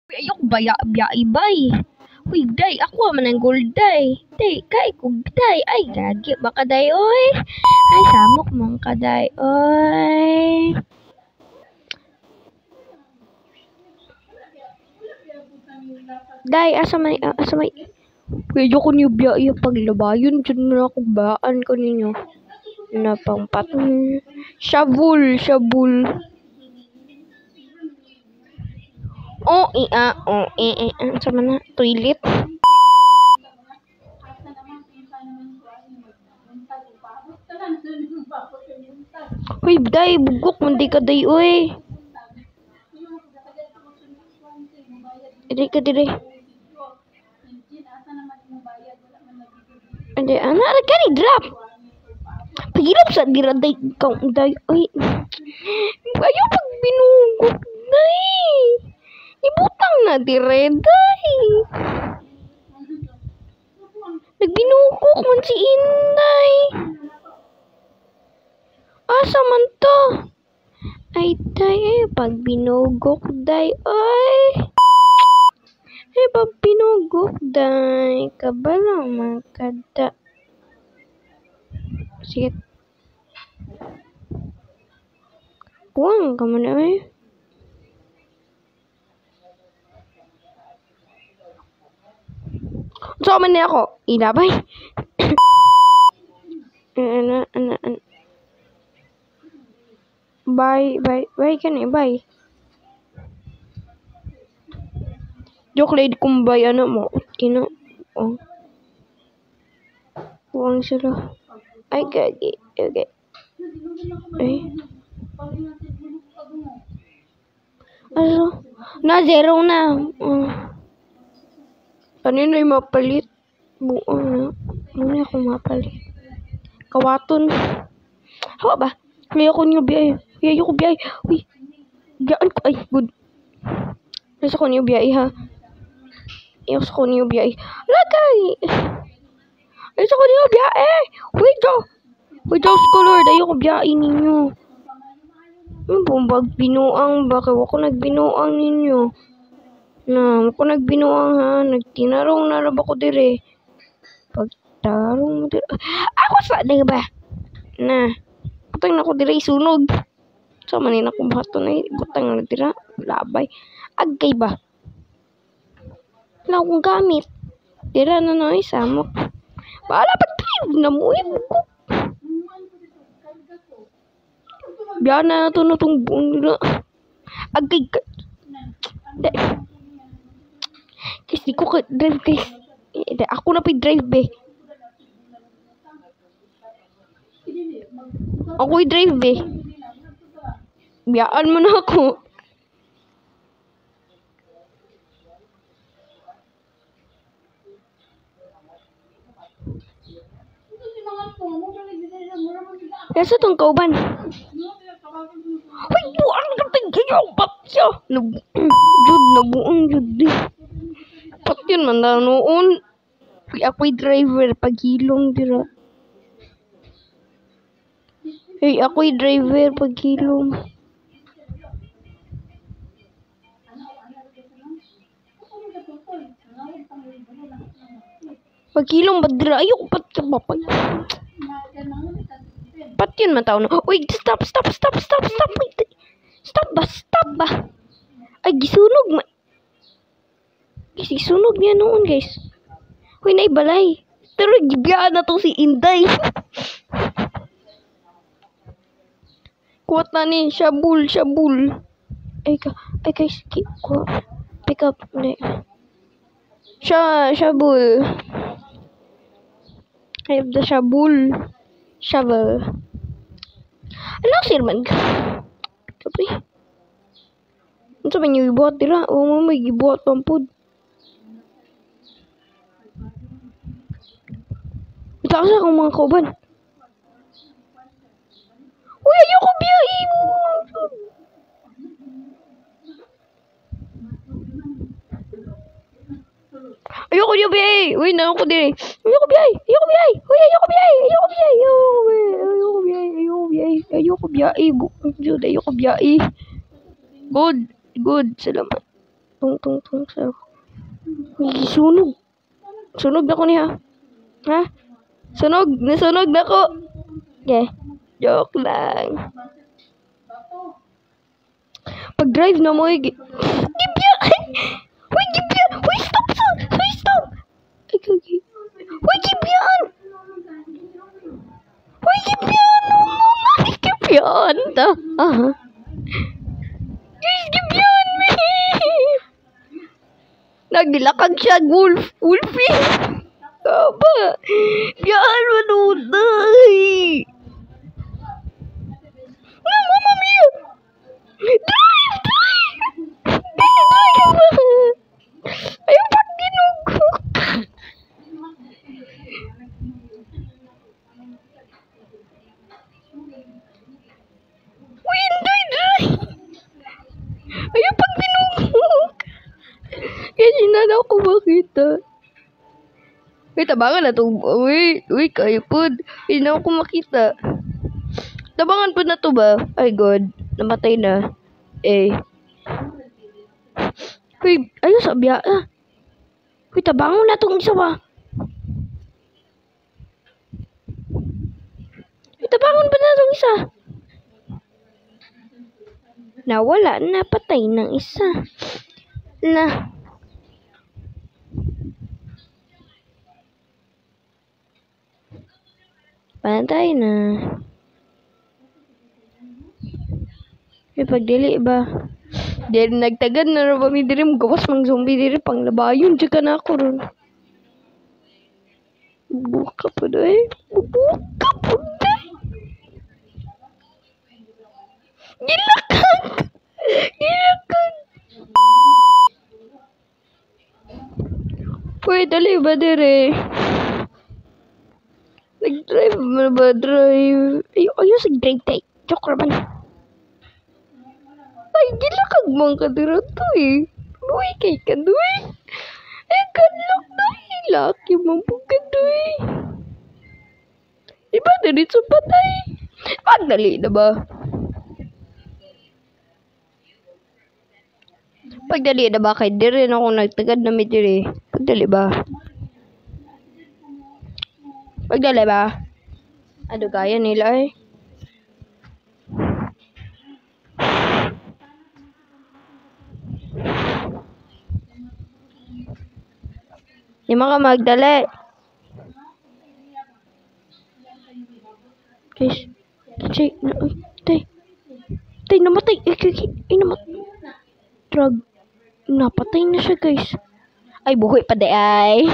Uy, ayok baya-bay. Uy, day, ako man ang gold day. Day, kay ko day. Ay, gagi baka day, oy. Ay, samok mong ka day, oy. Day, asa may. Pwede ko niyo biya iya paglabayon. Diyan mo na akong baan ko ninyo. Napangpat. Shabul. Sama na, toilet. Uy, day, bugok, hindi ka day, uy. Dire. Hindi, anak, ka ni drop. Pagilap sa diraday, ikaw, day, uy. Ayaw pag binugok, day. Ibutang na dire, day. Nagbinugok man si Inday. Asa man to? Ay, day, pag binugok, day, ay. Pag binugok, day, kabala magkada. Sige. Buwang ka mo na, eh. So, man na ako. Ilabay. Bye ka na, bye. Joke lady kung bye, ano mo. Kino. Oh. Buwang sila. Ay, gagi. Okay. Ay. Ano? Na, zero na. Kanino yung mapalit? Buong na. Ano ako mapalit? Kawaton. Hawa ba? Ayoko niyo biyay. Ayoko biyay. Uy. Biyaan ko. Ay, good. Ayoko ko niyo biyay, ha? Ayoko ko niyo biyay. Lagay! Ayoko ko niyo biyay. Wait, Lord. Ayoko biyay ninyo. Yung bumbag binuang. Baka ako nagbinuang ninyo. Na, ako nagbinuang, ha? Nagtinarong na raba ko dire. Pagtarong mo dire. Ako sa, diba? Na. Butang na ko dire isunog. So, manin akong bato na butang na dira. Labay. Agay ba? Wala akong gamit. Dira na no, samok. Bahala pag-drive na mo, buko. Biyan na ito na itong buong nila. Agay ka. Guys, di ko ka-drive, guys. Ako na pa-drive, be. Ako i-drive, be. Biyaan mo na ako. Kasa itong kauban. Uy, buang nakating kayo. Bakya. Nabuang jud. Pat yun man na noon. Ako'y driver. Paghilong dira. Hey, ako'y driver. Paghilong. Paghilong ba dira? Ayok pat ka ba? Pat yun man tao no. Uy, stop. Stop ba? Ay, gisunog. Gisunog niya noon, guys. Uy, naibalay. Pero gibiyaan na to si Inday. Kuwat na ni, shabul. Ay, guys, pick up. Shabul. I have the shovel. Ano sirman ka? Kapri. Ano sa banyo ibuhat dira? O mo may ibuhat pampud. Itakas akong mga kauban. Uy, ayoko biyahin mo. Ayoko niyo biyay. Uy, na ako din. Ayoko biyay. Uy, ayoko biyay. Ayoko biyay. Ayoko biyay. Good. Salamat. tung sir. Uy, sunog. Sunog na ko niya. Ha? Nasunog na ko. Okay. Joke lang. Pag-drive na mo, gibya! Uy, gibya! Uy, stop! Uy, stop! Ay, kagi. Uy, gibyan! Uy, gibyan! Uy, gibyan! Guys, gibyan! Naglakag siya, Wolfie! Aba! Biyaan, manunay! Mamma mia! Drive! Ayaw pag ginugok! Uy, hindi, drive! Ayaw pag ginugok! Kaya na ako makita. Uy, tabangan na to. Uy, kayo po. Hindi na ako makita. Tabangan po na to ba? Ay, God. Namatay na. Uy, ayun sabi Uy, tabangan na tong isa ba? Uy, tabangan pa na tong isa. Nawala na, patay ng isa. Patay na. Pagdili ba? Dili nagtagad na rin kami diri. Gawas mang zombie diri. Pang labayon. Diyan ka na ako ron. Buka po doy. Buka po doy. Gilakad. Uy, dali ba diri? Nag-drive ba drive? Ayun sa drive tayo. Joke naman. Ay, gilakag mong kadira to Uy, kay kadoy. Ay, kadlok doy. Laki mong kadoy. Iba na rin sa patay. Pagdali na ba? Pagdali na ba? Kay dire na ako nagtagad na may dire. Pagdali ba? Pagdali ba? Ano gaya nila Di mga magdali. Guys. Tay, namatay. Namatay. Drug. Napatay na siya, guys. Ay, buhay pa ay.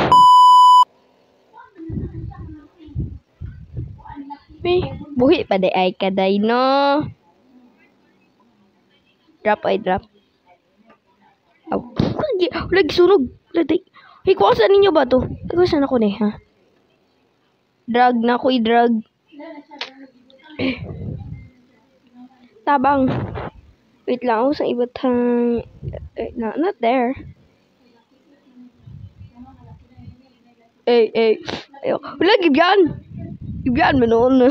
Buhay pa ay kaday, no? Drop. Lagi sunog. Hey, kuwasan ninyo ba to? Kuwasan ako ha? Drug na ako i-drug. Tabang. Wait lang ako sa ibatang... not there. Wala, gibyan. Gibyan mo noon.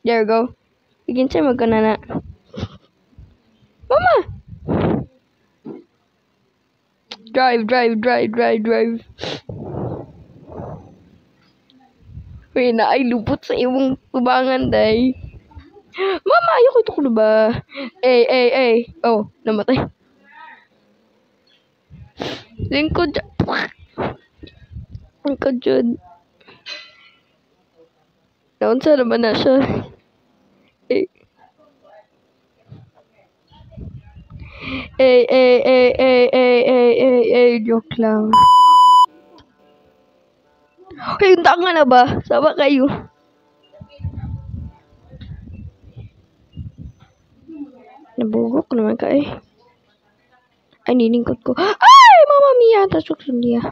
There you go. Begin siya magkanana. Mama! Drive. Uy, na ay lupot sa iyong tubangan, day. Mama, ayoko ito ko na ba? Oh, namatay. Lingkod dyan. Naunsa naman na siya. Joke lang. Ay, tanga na ba? Sama kayo. Nabugok naman ka Ay, niningkot ko. Ay, Mama Mia! Tasok sundiya.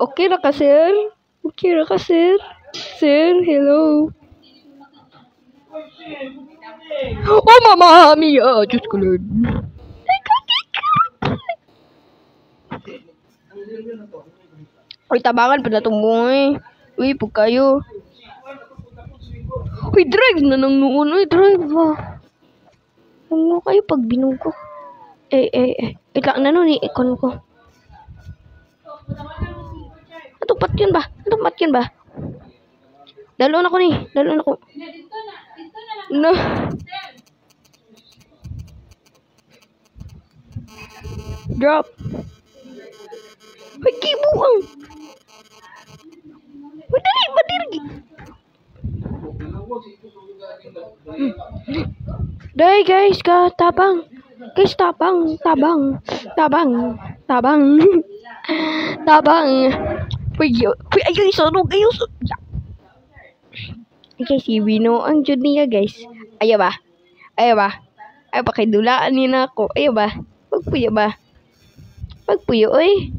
Okay na ka, sir? Sir, hello. Oh, Mama Mia! Diyos ko, Lord. Uy, tabangan pa na tumboy. Uy, pag kayo. Uy, drive na nang noon. Uy, drive ba? Ano kayo pag binugo? Ilang na nun ikon ko. Atupat yun ba? Dalon ako. No. Drop. Uy, kibuang. Uy, dali, badirgi. Dai guys, tabang. Guys, tabang. Uy, ayaw isunog. Okay, si Wino ang jud niya guys. Ayaw ba? Ayaw kay dulaan ni na ako. Ayaw ba? Pagpuyo, oy.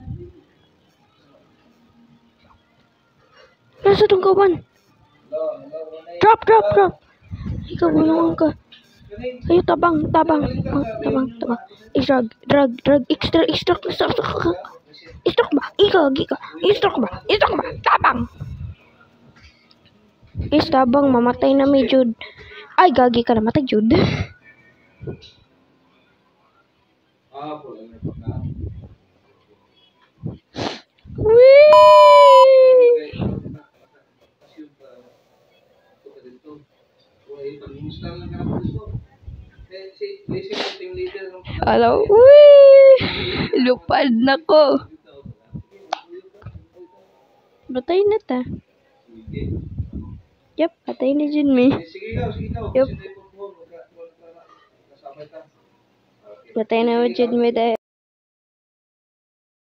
Nasa tong kawan. Drop. Ikaw bulungan ka. Ayo tabang. Drag. Extract ba? Ikaw. Tabang. Guys, tabang. Mamatay na may Jud. Ay, gagi ka namatay, Jud. Hello. Lupad na ko. Patay na ta. Yep, patay na dyan me. Yep. Patay na dyan me dahil.